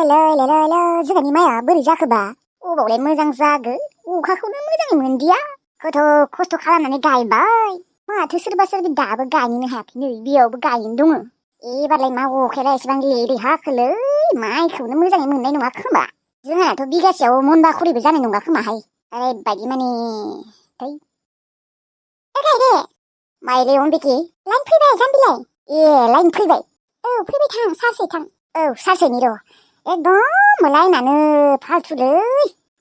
जोंहानि माइआ बोरै जाखोबा अबावलाय मोजां जागो अखाखौनो मोजाङै मोनदिया खथ' खस्थ' खालामनानै गायबाय माथो सोरबा सोरबि दाबो गायनोनो हायाखै नै बेयावबो गायनो दङ एबारलाय मा अखायालाय एसेबां लेरे हाखोलै माइखौनो मोजाङै मोननाय नङा खोमा जोंहानाथ' बिगासेयाव मनबा खरिबो जानाय नङा खोमाहाय ओरैबायदि माने थै गायदे माइले अनबेखे लाइन फैबाय जाम्बिलाय ए लाइन फैबाय औ फैबाय थां सारसै थां औ सारसैनि र' एकदम लाइनानो फाल्थुलै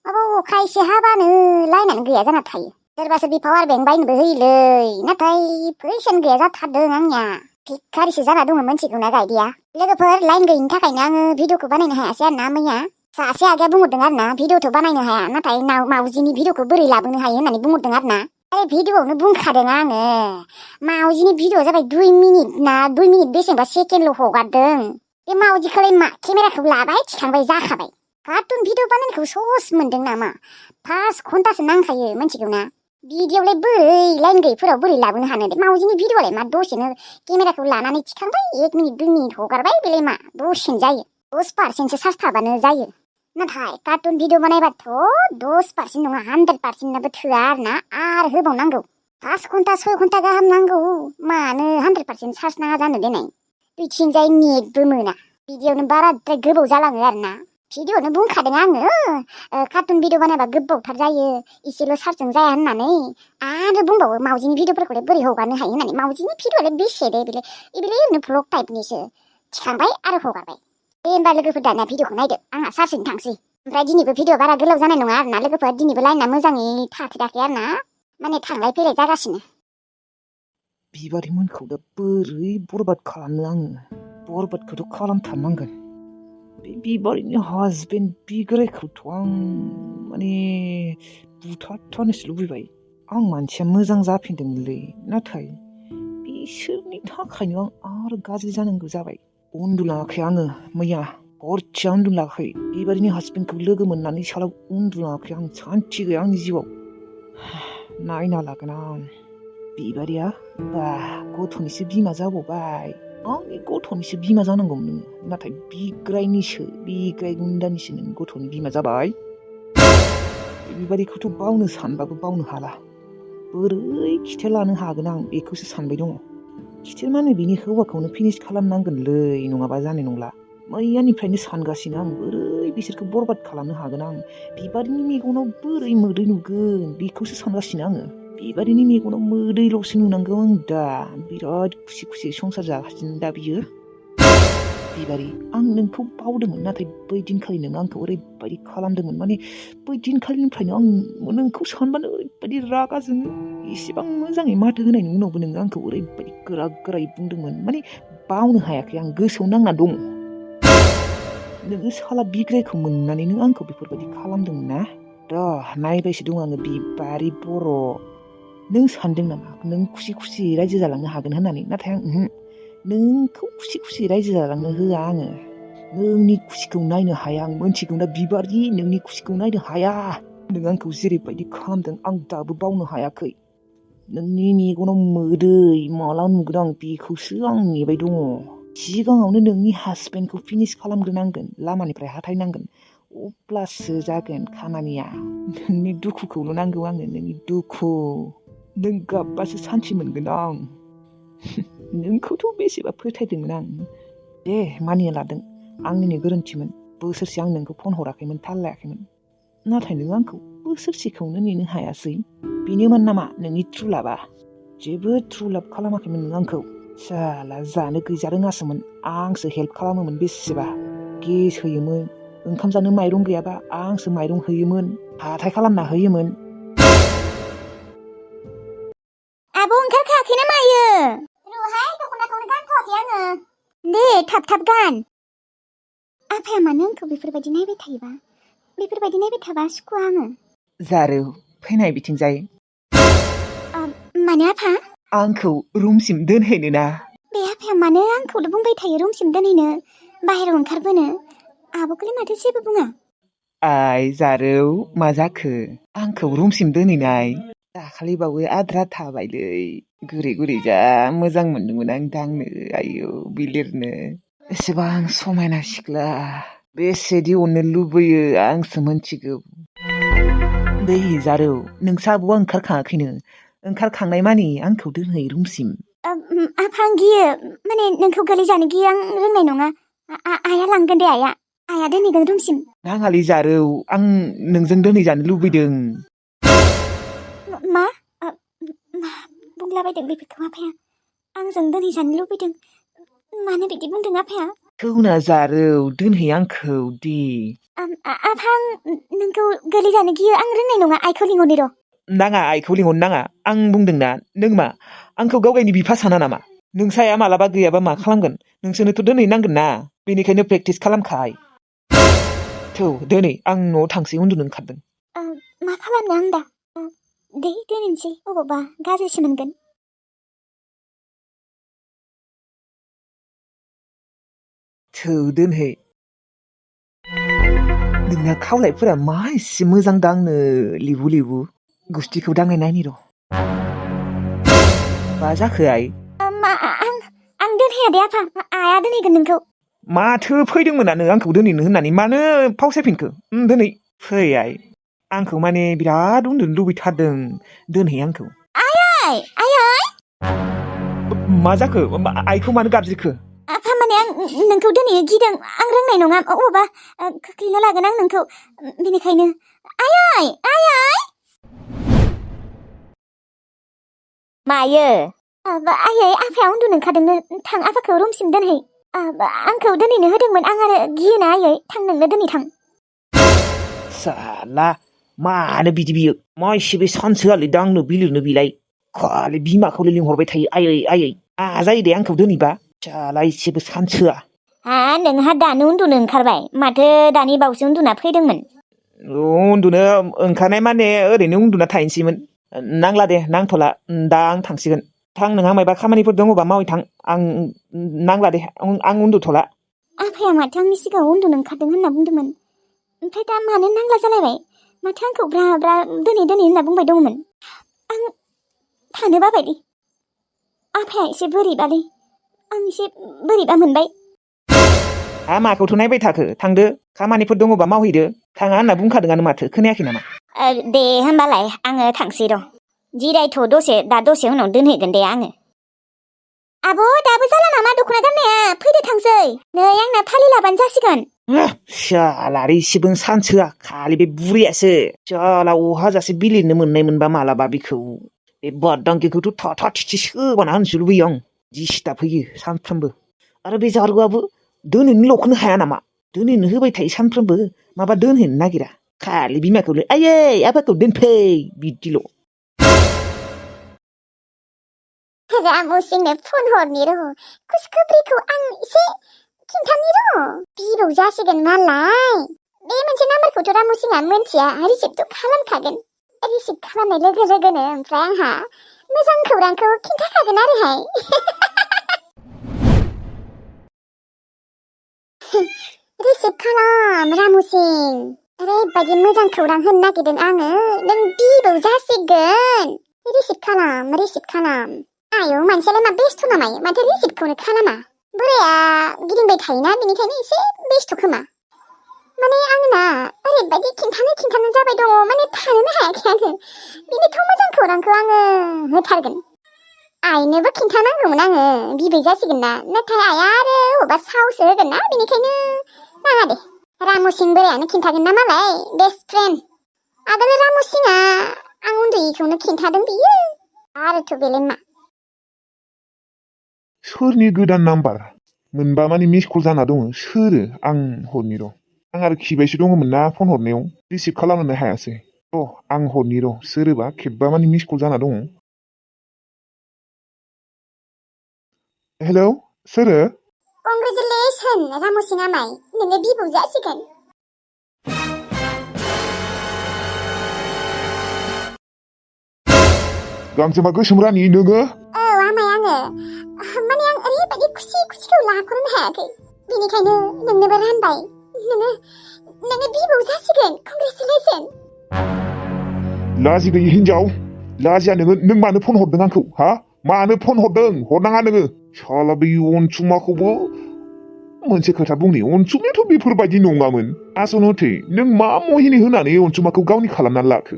माबा अखा एसे हाबानो लाइनानो गैया जाना थायो सोरबा सोरबि पावार बेंक बायनोबो होयोलै नाथाय फैसायानो गैया जाथारदों आंनिया भिखारिसो जाना दङ मोनथिगौना गायदिया लोगोफोर लाइन गैयिनि थाखायनो आङो भिडिअखौ बानायनो हायासै आरोना मैया सासे आगैया बुंहरदों आरोना भिडिअथ' बानायनो हाया नाथाय मावजिनि भिडिअखौ बोरै लाबोनो हायो होननानै बुंहरदों आरोना आरे भिडिअआवनो बुंखादों आङो मावजिनि भिडिअआ जाबाय 2 मिनिट ना 2 मिनिट बेसेबां सेकेन्डल' हगारदों बे मावजिखौलाय मा केमेराखौ लाबाय थिखांबाय जाखाबाय कार्टुन भिडिअ बानायनायखौ सहस मोनदों नामा 5 घन्टासो नांखायो मिथिगौना बिदियावलाय बोरै लाइन गैयिफोराव बोरै लाबोनो हानो दे मावजिनि भिडिअआलाय मा दसेनो केमेराखौ लानानै थिखांबाय 1 मिनिट 2 मिनिट हगारबाय बेलाय मा दसेनो जायो 10% चार्ज थाबानो जायो नाथाय कार्टुन भिडिअ बानायबाथ' 10% नङा 100%नाबो थोआ आरोना आरो होबावनांगौ 5 घन्टा 6 घन्टा गाहाम नांगौ मानो 100% चार्ज नाङा जानो देनाय बिथिंजाय नेटबो मोना बिदियावनो बाराद्राय गोबाव जालाङो आरोना भिडिअआवनो बुंखादों आङो कार्टुन भिडिअ बानायबा गोबावथार जायो इसेल' चार्जजों जाया होननानै आरो बुंबावो मावजिनि भिडिअफोरखौलाय बोरै हगारनो हायो होननानै मावजिनि भिडिअआलाय बेसे दे बेलाय ओरैनो भ्लग टाइपनिसो थिखांबाय आरो हगारबाय दे होमबा लोगोफोर दानिया भिडिअखौ नायदो आंहा चार्जजों थांसै ओमफ्राय दिनैबो भिडिअ बारा गोलाव जानाय नङा आरोना लोगोफोर दिनैबो लाइना मोजाङै थाथेराखै आरोना माने थांलाय फैलाय जागासिनो बिबारिमोनखौ दा बोरै बरबाद खालामनो आङो बरबादखौथ' खालामथारनांगोन बे बिबारिनि हासबेन्ड बिग्रायखौथ' आं माने बुथारथारनोसो लुबैबाय आं मानसिया मोजां जाफिनदोंमोनलै नाथाय बिसोरनि थाखायनो आं आरो गाज्रि जानांगौ जाबाय उन्दुलाङाखै आङो मैया हरसेया उन्दुलाङाखै बिबारिनि हासबेन्डखौ लोगो मोननानै साला उन्दुलाङाखै आं सान्थि गैया आंनि जिउआव नायना लागोन आं बिबारिया बा गथ'निसो बिमा जाबावबाय आंनि गथ'निसो बिमा जानांगौमोन नोङो नाथाय बिग्राय गुन्दानिसो नों गथ'नि बिमा जाबाय बिबारिखौथ' बावनो सानबाबो बावनो हाला बोरै खिथेर लानो हागोन आं बेखौसो सानबाय दङ खिथेर माने बिनि हौवाखौनो फिनिश खालामनांगोनलै नङाबा जानाय नंला मैयानिफ्रायनो सानगासिनो आं बोरै बिसोरखौ बरबाद खालामनो हागोन आं बिबारिनि मेगनाव बोरै मोदै नुगोन बेखौसो सानगासिनो आङो बिबारिनि मेगनाव मोदैल'सो नुनांगौ आं दा बिराद खुसि खुसि संसार जागासिनो दा बियो बिबारि आं नोंखौ बावदोंमोन नाथाय बै दिनखालि नों आंखौ ओरैबायदि खालामदोंमोन माने बै दिनखालिनिफ्रायनो आं नोंखौ सानबानो ओरैबायदि रागा जोङो इसेबां मोजाङै माथो होनायनि उनावबो नोङो आंखौ ओरैबायदि गोरायै बुंदोंमोन माने बावनो हायाखै आं गोसोआव नांना दङ नोङो साला बिग्रायखौ मोननानै नों आंखौ बेफोरबायदि खालामदोंमोन ना र' नायबायसो दं आङो बिबारि बर' नों सानदों नामा नों खुसि खुसि रायजो जालांनो हागोन होननानै नाथाय आं नोंखौ खुसि खुसि रायजो जालांनो होआ आङो नोंनि खुसिखौ नायनो हाया आं मोनथिगौ ना बिबारि नोंनि खुसिखौ नायनो हाया नों आंखौ जेरैबायदि खालामदों आं दाबो बावनो हायाखै नोंनि मेगनाव मोदै माला नुगोन आं बेखौसो आं नेबाय दङ सिगाङावनो नोंनि हासबेन्डखौ फिनिश खालामग्रोनांगोन लामानिफ्राय हाथायनांगोन अब्लासो जागोन खामानिया नोंनि दुखुखौल' नांगौ आंनो नोंनि दुखु नों गाबबासो सान्थि मोनगोन आं नोंखौथ' बेसेबा फोथायदोंमोन आं दे मानिना लादों आंनिनो गोरोन्थिमोन बोसोरसे आं नोंखौ फन हराखैमोन थाल लायाखैमोन नाथाय नों आंखौ बोसोरसेखौनो नेनो हायासै बेनोमोन नामा नोंनि ट्रु लाभआ जेबो ट्रु लाभ खालामाखैमोन नों आंखौ साला जानो गैजा रोङासोमोन आंसो हेल्प खालामोमोन बेसेबा गेस होयोमोन ओंखाम जानो माइरं गैयाबा आंसो माइरं होयोमोन हाथाय खालामना होयोमोन आब' ओंखारखायाखै ना मायो र'हाय दख'नाखौनो गानथ'वाखै आङो दे थाब गान आफाया मानो आंखौ बेफोरबायदि नायबाय थाबा सुखुआ आङो जारौ फैनाय बिथिंजाय मानो आफा आंखौ रुमसिम दोनहैनो ना बे आफाया मानो आंखौल' बुंबाय थायो रुमसिम दोनहैनो बाहेरायाव ओंखारबोनो आब'खौलाय माथो जेबो बुङा आइ जारौ मा जाखो आंखौ रुमसिम दोनहैनाय दाखालि बावै आद्रा थाबायलै गुरै जा मोजां मोनदोंमोन आं दांनो आयौ बिलिरनो एसेबां समायना सिख्ला बेसेदि अननो लुबैयो आंसो मोनथिगौ। दै जारौ नोंसा आब'आ ओंखारखाङाखैनो ओंखारखांनाय मानि आंखौ दोनहै रुमसिम। आफा आं गियो माने नोंखौ गोलैजानो गियो आं रोंनाय नङा। आइया लांगोन दे आइया दोनहैगोन रुमसिम। नाङालै जारौ आं नोंजों दोनहैजानो लुबैदों। मा बुंलाबायदों बेफोरखौ आफाया? आंजों दोनहैजानो लुबैदों मानो बिदि बुंदों आफाया? थौना जारौ दोनहै आंखौ दे। आफा आं नोंखौ गोलैजानो गियो आं रोंनाय नङा आइखौ लिंहरनि र'। नाङा आइखौ लिंहरनो नाङा आं बुंदोंना नों मा आंखौ गावगायनि बिफा साना नामा? नोंसाया मालाबा गैयाबा मा खालामगोन? नोंसोरनोथ' दोनहैनांगोन ना बेनिखायनो प्रेक्टिस खालामखाय। थौ दोनै आं न'आव थांसै उन्दुनो ओंखारदों। मा खालामनो आं दा? दे दोनहैनोसै अबावबा गाज्रिसो मोनगोन। थौ दोनहै। नोंना खावलायफोरा मा एसे मोजां दांनो लिबु लिबु गुस्थिखौ दांनाय नायनि र'। मा जाखो आइ? आं दोनहैया दे आफा आइया दोनहैगोन नोंखौ। माथो फैदोंमोनानो आंखौ दोनहैनो होननानै मानो फावसायफिनखो? दोनै फै आइ आंखौ माने बिराद उन्दुनो लुबैथारदों दोनहै आंखौ। आइ मा जाखो आइखौ मानो गाबज्रिखो? आफा माने आं नोंखौ दोनहैनो गिदों आं रोंनाय नङा अबावबा खोख्लैना लागोन आं नोंखौ बेनिखायनो। आइ मायो? आइयै आफाया उन्दुनो ओंखारदोंनो थां आफाखौ रुमसिम दोनहै। आंखौ दोनहैनो होदोंमोन आं आरो गियोना आइयै थां नोंनो दोनहै थां। साला मानो बिदि बियो मा एसे बे सानसोआलै दांनो बिलिरनो बिलाय खालि बिमाखौल लिंहरबाय थायो आयै जायो दे आंखौ दोनहैबा साला एसेबो सानसोआ। नोंहा दानो उन्दुनो ओंखारबाय माथो दानि बावसो उन्दुना फैदोंमोन। उन्दुनो ओंखारनाय माने ओरैनो उन्दुना थाहैनोसैमोन। नांला दे नांथ'ला दा आं थांसिगोन। थां नोंहा मायबा खामानिफोर दङबा मावै थां आं नांला दे आं उन्दुथ'ला। आफाया माथो आंनि सिगाङाव उन्दुनो ओंखारदों होनना बुंदोंमोन ओमफ्राय दा मानो नांला जालायबाय? माथो आंखौ ब्रा ब्रा दोनै होनना बुंबाय दंमोन। आं थानो बाबायलै आफाया एसे बोरैबालै आं एसे बोरैबा मोनबाय। माखौथ' नायबाय थाखो थांदो खामानिफोर दङबा मावहैदो। थाङा होनना बुंखादोंआनो माथो खोनायाखै नामा? दे होमबालाय आङो थांसै र'। जिरायथ' दसे उनाव दोनहैगोन दे आङो। आब' दाबो जाला नामा दख'ना गाननाया? फैदो थांसै नै आंना फालि लाबानो जासिगोन। सालारि एसेबो सानसोआ खालि बे बुरियासो साला अहाजासे बिलिरनो मोननाय मोनबा मालाबा बेखौ बे बादांगिखौथ' थाथा थिथि सोबाना होनसो लुबैयो आं। दिस्टार्ब होयो सानफ्रामबो। आरो बे जारुआबो दोनैनो ल'खौनो हाया नामा? दोनैनो होबाय थायो सानफ्रामबो माबा दोनहैनो नागिरा खालि बिमाखौल आयै आफाखौ दोनफै बिदिल'। रामुसिंनो फन हरनि र' खुसखोब्रिखौ आं एसे खिन्थानि र'। बिबौ जासिगोन नालाय बे मोनसे नाम्बारखौथ' रामुसिंआ मोनथिया रिसिभथ' खालामखागोन। रिसिभ खालामनाय लोगो लोगोनो ओमफ्राय आंहा मोजां खौरांखौ खिन्थाखागोन आरोहाय। रिसिभ खालाम रामुसिं ओरैबायदि मोजां खौरां होनो नागिरदों आङो नों बिबौ जासिगोन। रिसिभ खालाम। आयौ मानसियालाय मा बेस्थ' नामायो माथो रिसिभखौनो खालामा। बोराया गिदिंबाय थायोना बेनिखायनो एसे बेस्थ' खोमा। माने आंना ओरैबायदि खिन्थानो जाबाय दङ माने थानोनो हायाखै आङो। बिनिथ' मोजां खौरांखौ आङो होथारगोन। आइनोबो खिन्थानांगौमोन आङो बिबै जासिगोन ना नाथाय आइया आरो अबावबा सावसो होगोन ना बेनिखायनो नाङा दे। रामुसिं बोरायानो खिन्थागोन ना मालाय बेस्ट फ्रेन्ड। आगोल रामुसिंआ आं उन्दैखौनो खिन्थादों बियो आरोथ' बेलाय मा। सोरनि गोदान नाम्बार मोनबा मानि मिस कल जाना दङ सोरो आं हरनि र'। आं आरो खिबायसो दङमोन ना फन हरनायाव रिसिभ खालामनो हायासै। आं हरनि र' सोरोबा खेबबा मानि मिस कल जाना दङ। हेलौ सोरो? कंग्रेचुलेसन रामुसिं आमाय नोङो बिबौ जासिगोन। गांजेमा गोसोम रानि नोङो? औ आमाय आङो माने आं ओरैबायदि खुसिखौ लाख'नो हायाखै बेनिखायनो नोंनोबो रानबाय। नोङो बिबौ जासिगोन कंग्रेचुलेसन। लाजि गैयि हिनजाव लाजिया नों मानो फन हरदों आंखौ मानो फन हरदों? हरनाङा नोङो साला बे अनसुमाखौबो मोनसे खोथा बुंनि अनसुमायाथ' बेफोरबायदि नङामोन आसलथे नों मा महिनि होनानै अनसुमाखौ गावनि खालामनानै लाखो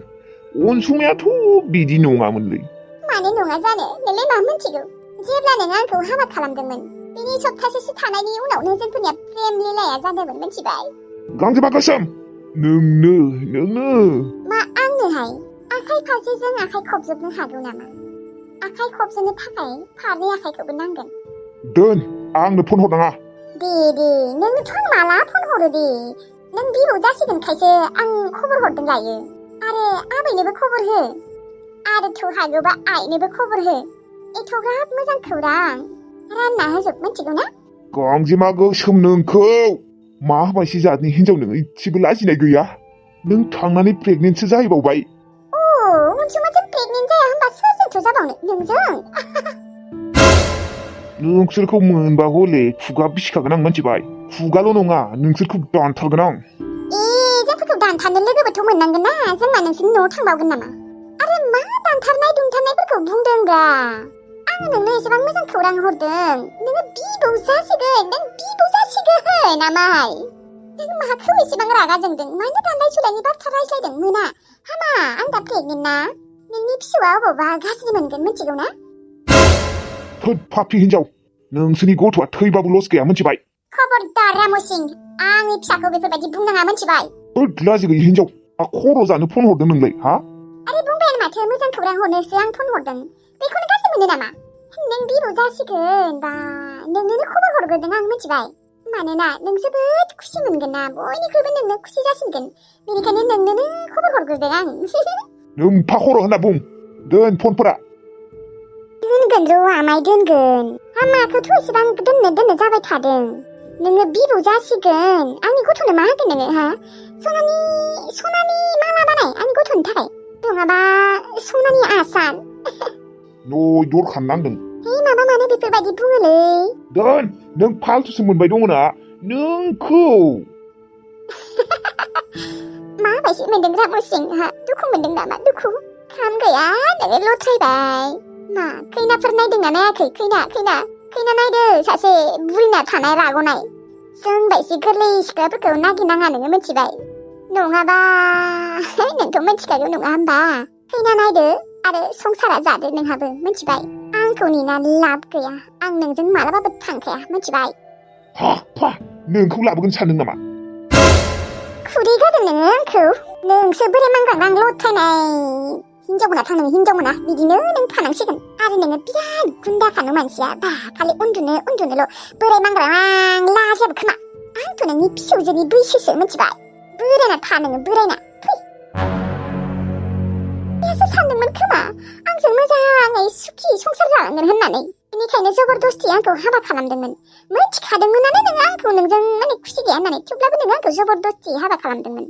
अनसुमायाथ' बिदि नङामोनलै मानो नङा जानो नोंलाय मा मिथिगौ जेब्ला नों आंखौ हाबा खालामदोंमोन बिनि सप्तासेसो थानायनि उनावनो जोंफोरनिया प्रेम लीलाया जादोंमोन मिथिबाय गांजेमा गोसोम नोंनो मा आंनोहाय आखाइ फारसेजों आखाइ खबजोबनो हागौ नामा आखाइ खबजोबनो थाखाय फारनै आखाइखौबो नांगोन दोन आंनो फन हरनाङा दे नोंनोथ' आं माला फन हरो दे नों बिबौ जासिगोनखायसो आं खबर हरदों लायो आरो आबैनोबो खबर हो आरो थ' हागौबा आइनोबो खबर हो एथ'ग्राब मोजां खौरां रानना होजोब मिथिगौ ना गांजेमा गोसोम नोंखौ मा बायसि जातनि हिनजाव नोङो इसेबो लाजिनाय गैया नों थांनानै प्रेगनेन्टसो जाहैबावबाय अनसुमाजों प्रेगनेन्ट जाया होनबा सोरजोंथ' जाबावनो नोंजों नोंसोरखौ मोनबा हले खुगा बिसिखागोन आं मिथिबाय खुगाल' नङा नोंसोरखौ दानथारगोन आं जोंफोरखौ दानथारनो लोगोबोथ' मोननांगोन ना जोंना नोंसोरनि न'आव थांबावगोन नामा आरे मा दानथारनाय दुंथारनायफोरखौ बुंदोंब्रा आङो नोंनो एसेबां मोजां खौरां हरदों नोङो बिबौ जासिगोन नामाय नों माखौ एसेबां रागा जोंदों मानो दानलाय सुलायनि बाथ्रा रायज्लायदों मोना हामा आं दा प्रेगनेन्ट ना नोंनि फिसौआ अबावबा गाज्रि मोनगोन मिथिगौ ना थोद पापि हिनजाव नोंसोरनि गथ'आ थैबाबो लस गैया मिथिबाय खबरदार रामसिं आंनि फिसाखौ बेफोरबायदि बुंनाङा मिथिबाय थोद लाजि गैयि हिनजाव खर' जानो फन हरदों नोंलाय हा आरे बुंबायानो माथो मोजां खौरां हरनोसो आं फन हरदों बेखौनो गाज्रि मोनो नामा नों बिबौ जासिगोन बा नोंनोनो खबर हरग्रोदों आं मिथिबाय मानोना नों जोबोद खुसि मोनगोन ना बयनिख्रुइबो नोंनो खुसि जासिनगोन बेनिखायनो नोंनोनो खबर हरग्रोदों आं नों फा खर' होनना बुं दोन फनफोरा दोनगोन र' आमाय दोनगोन हामाखौथ' एसेबां दोननो जाबाय थादों नोङो बिबौ जासिगोन आंनि गथ'नो मा होगोन नोङो हा सनानि माला बानाय आंनि गथ'नि थाखाय नङाबा सनानि आसान नय दर खाननांदों माबा मानो बेफोरबायदि बुङोलै दोन नों फालथुसो मोनबाय दङ ना नोंखौ माबायदि मोनदों रामसिं हा दुखु मोनदों नामा दुखु खाम गैया नोङो लथ्रायबाय मा खैनाफोर नायदोंना नायाखै खैना नायदो सासे बुरिना थानाय रागनाय जोंबायसि गोरलै सिख्लाफोरखौ नागिरनाङा नोङो मिथिबाय नङाबा नोंथ' मिथिखागौ नङा होमबा खैना नायदो आरो संसारा जादो नोंहाबो मिथिबाय आंखौ नेनानै लाब गैया आं नोंजों मालाबाबो थांखाया मिथिबाय नोंखौ लाबोगोन सानदों नामा खुदै गादों नोङो आंखौ नोंसो बोरै मांगांगां लथायनाय हिनजावमोना थांनो हिनजावमोना बिदिनो नों थानांसिगोन आरो नोङो बिराद गुन्दाखानो मानसिया बा खालि उन्दुनोल' बोराय मांग्रां लाजियाबो खोमा आंथ' नोंनि फिसौजोनि बैसोसो मिथिबाय बोरायना था नोङो बोरायना बेसो सानदोंमोन खोमा आंजों मोजाङै सुखि संसार जालांगोन होननानै बेनिखायनो जबरदस्ति आंखौ हाबा खालामदोंमोन मिथिखादोंमोनानो नोङो आंखौ नोंजों माने खुसि गैया होननानै थेवब्लाबो नोङो आंखौ जबरदस्ति हाबा खालामदोंमोन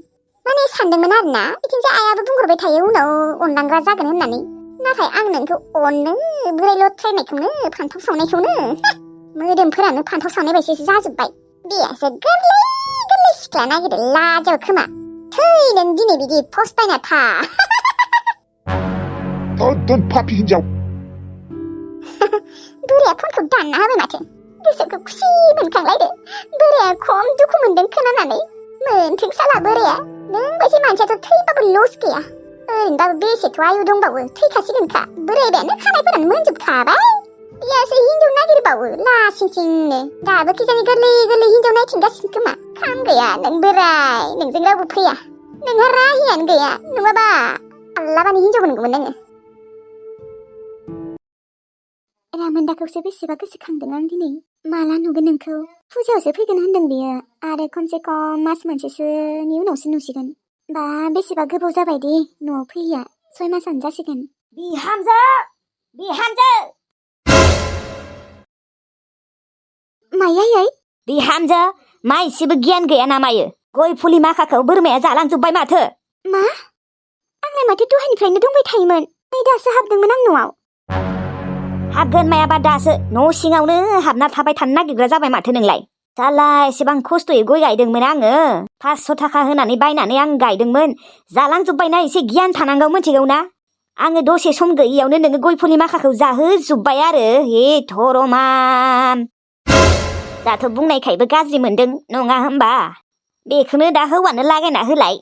माने सानदोंमोन आरोना बिथिंजाय आइयाबो बुंहरबाय थायो उनाव अनलांग्रा जागोन होननानै नाथाय आं नोंखौ अननो बोराय लथ्रायनायखौनो फान्थाव सावनायखौनो मोदोमफोरानो फान्थाव सावनाय बायदिसो जाजोब्बाय बेयासो गोरलै सिख्ला नागिरदो लाजाव खोमा थै नों दिनै बिदि फसथायना था दोन पापि हिनजाव बोराया फनखौ दानना होबाय माथो गोसोखौ खुसि मोनखांलायदो बोराया खम दुखु मोनदों खोनानानै मोनथों साला बोराया नों बायदि मानसियाथ' थैबाबो लस गैया ओरैनोबाबो बेसेथ' आयु दंबावो थैखासिगोनखा बोरायबायानो खानायफोरानो मोनजोबखाबाय बेयासो हिनजाव नागिरबावो लासिंसिंनो दाबो खिजानि गोरलै हिनजाव नायथिंगासिनो खोमा खाम गैया नों बोराय नोंजों रावबो फैया नोंहा राहियानो गैया नङाबा आल्लाबानि हिनजाव मोनगौमोन नोङो रामोन्दाखौसो बेसेबा गोसोखांदों आं दिनै माला नुगोन नोंखौ फुजायावसो फैगोन होनदों बियो आरो खमसे खम मास मोनसेसोनि उनावसो नुसिगोन बा बेसेबा गोबाव जाबाय दे न'आव फैया 6 मासानो जासिगोन बिहामजो मायै बिहामजो मा एसेबो गियान गैया ना मायो गय फुलि माखाखौ बोरमाया जालांजोब्बाय माथो मा आंलाय माथो दहायनिफ्रायनो दंबाय थायोमोन नै दासो हाबदोंमोन आं न'आव हाबगोन मायाबा दासो न' सिङावनो हाबना थाबाय थानो नागिरग्रा जाबाय माथो नोंलाय जाला एसेबां खस्थ'यै गय गायदोंमोन आङो 500 थाखा होनानै बायनानै आं गायदोंमोन जालांजोब्बायना एसे गियान थानांगौ मिथिगौ ना आङो दसे सम गैयियावनो नोङो गय फुलि माखाखौ जाहोजोब्बाय आरो हे धरमान दाथ' बुंनायखायबो गाज्रि मोनदों नङा होमबा बेखौनो दा हौवानो लागायना होलाय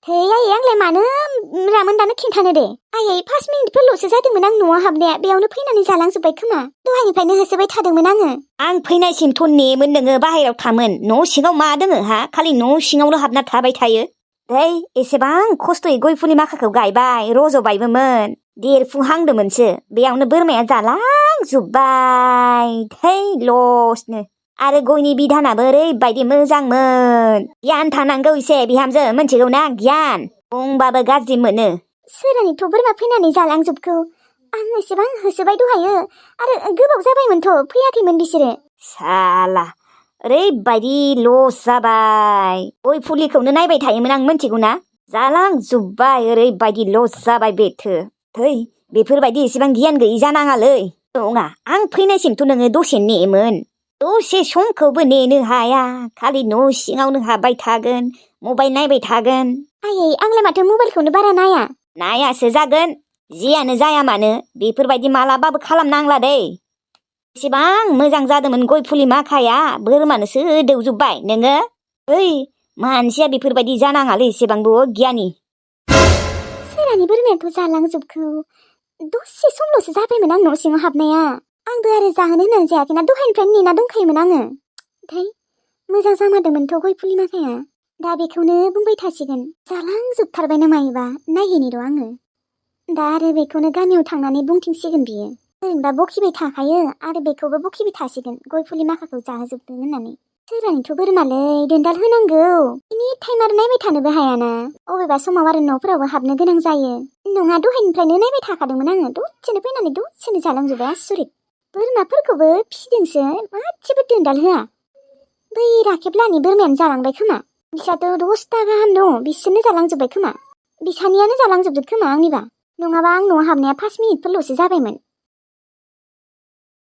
थै आयै आंलाय मानो रामोनदानो खिन्थानो दे आयै 5 मिनिटफोरल'सो जादोंमोन आं न'आव हाबनाया बेयावनो फैनानै जालांजोब्बाय खोमा दहायनिफ्रायनो होसोबाय थादोंमोन आङो आं फैनायसिमथ' नेमोन नोङो बाहेरायाव थामोन न' सिङाव मा दोङो हा खालि न' सिङावल' हाबना थाबाय थायो दै एसेबां खस्थ'यै गय फुलि माखाखौ गायबाय रज'बायबोमोन देरफुहांदोंमोनसो बेयावनो बोरमाया जालांजोब्बाय थै लसनो आरो गयनि बिधानाबो ओरैबायदि मोजांमोन गियान थानांगौ एसे बिहामजो मोनथिगौ ना गियान बुंबाबो गाज्रि मोनो सोरानिथ' बोरमा फैनानै जालांजोबखौ आं एसेबां होसोबाय दहायो आरो गोबाव जाबायमोनथ' फैयाखैमोन बिसोरो साला ओरैबायदि लस जाबाय गय फुलिखौनो नायबाय थायोमोन आं मोनथिगौ ना जालांजोब्बाय ओरैबायदि लस जाबाय बेथो थै बेफोरबायदि एसेबां गियान गैयि जानाङालै नङा आं फैनायसिमथ' नोङो दसे नेमोन दसे समखौबो नेनो हाया खालि न' सिङावनो हाबबाय थागोन मबाइल नायबाय थागोन आयै आंलाय माथो मबाइलखौनो बारा नाया नायासो जागोन जियानो जाया मानो बेफोरबायदि मालाबाबो खालामनांला दै एसेबां मोजां जादोंमोन गय फुलि माखाया बोरमानोसो दौजोब्बाय नोङो ओइ मानसिया बेफोरबायदि जानाङालै एसेबांबो गियानि सोरानि बोरमायाथ' जालांजोबखौ दसे समल'सो जाबायमोन आं न' सिङाव हाबनाया आंबो आरो जाहोनो होननानै जायाखैना दहायनिफ्रायनो नेना दंखायोमोन आङो ओमफ्राय मोजां जामारदोंमोनथ' गय फुलि माखाया दा बेखौनो बुंबाय थासिगोन जालांजोबथारबाय ना मायोबा नायहैनि र' आङो दा आरो बेखौनो गामियाव थांनानै बुंथिंसिगोन बियो ओरैनोबा बखिबाय थाखायो आरो बेखौबो बखिबाय थासिगोन गय फुलि माखाखौ जाहोजोबदों होननानै सोरानिथ' बोरमालै दोनदाल होनांगौ एनि टाइम आरो नायबाय थानोबो हायाना अबेबा समाव आरो न'फोरावबो हाबनो गोनां जायो नङा दहायनिफ्रायनो नायबाय थाखादोंमोन आङो दसेनो फैनानै दसेनो जालांजोब्बाय आसुरित बोरमाफोरखौबो फिसिदोंसो मासेबो दोनदाल होआ बै राखेबलानि बोरमायानो जालांबाय खोमा बिसाथ' 10टा गाहाम दङ बिसोरनो जालांजोब्बाय खोमा बिसानियानो जालांजोबदों खोमा आंनिबा नङाबा आं न'आव हाबनाया 5 मिनिटफोरल'सो जाबायमोन